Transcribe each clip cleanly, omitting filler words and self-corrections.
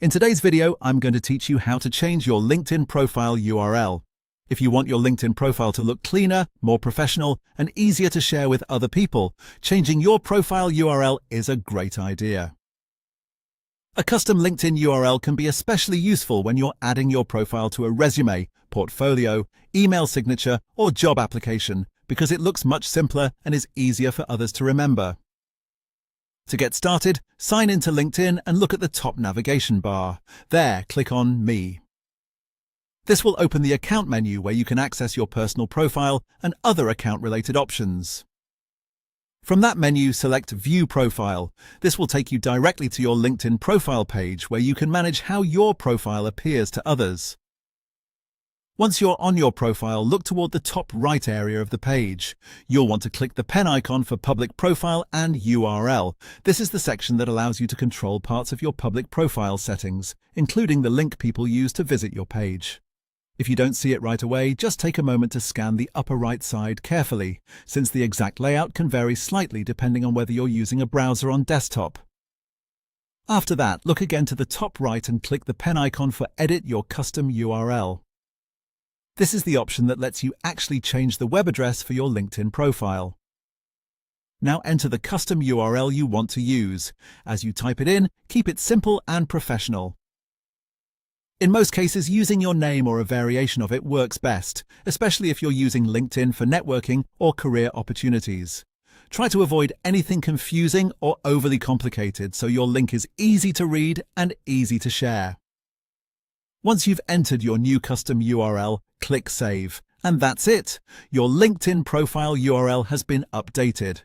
In today's video, I'm going to teach you how to change your LinkedIn profile URL. If you want your LinkedIn profile to look cleaner, more professional, and easier to share with other people, changing your profile URL is a great idea. A custom LinkedIn URL can be especially useful when you're adding your profile to a resume, portfolio, email signature, or job application, because it looks much simpler and is easier for others to remember. To get started, sign into LinkedIn and look at the top navigation bar. There, click on Me. This will open the account menu where you can access your personal profile and other account-related options. From that menu, select View Profile. This will take you directly to your LinkedIn profile page where you can manage how your profile appears to others. Once you're on your profile, look toward the top right area of the page. You'll want to click the pen icon for Public Profile and URL. This is the section that allows you to control parts of your public profile settings, including the link people use to visit your page. If you don't see it right away, just take a moment to scan the upper right side carefully, since the exact layout can vary slightly depending on whether you're using a browser on desktop. After that, look again to the top right and click the pen icon for Edit Your Custom URL. This is the option that lets you actually change the web address for your LinkedIn profile. Now enter the custom URL you want to use. As you type it in, keep it simple and professional. In most cases, using your name or a variation of it works best, especially if you're using LinkedIn for networking or career opportunities. Try to avoid anything confusing or overly complicated so your link is easy to read and easy to share. Once you've entered your new custom URL, click Save. And that's it! Your LinkedIn profile URL has been updated.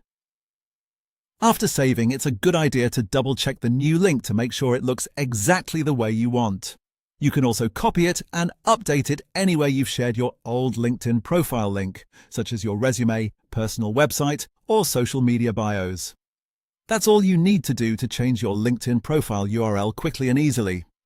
After saving, it's a good idea to double-check the new link to make sure it looks exactly the way you want. You can also copy it and update it anywhere you've shared your old LinkedIn profile link, such as your resume, personal website, or social media bios. That's all you need to do to change your LinkedIn profile URL quickly and easily.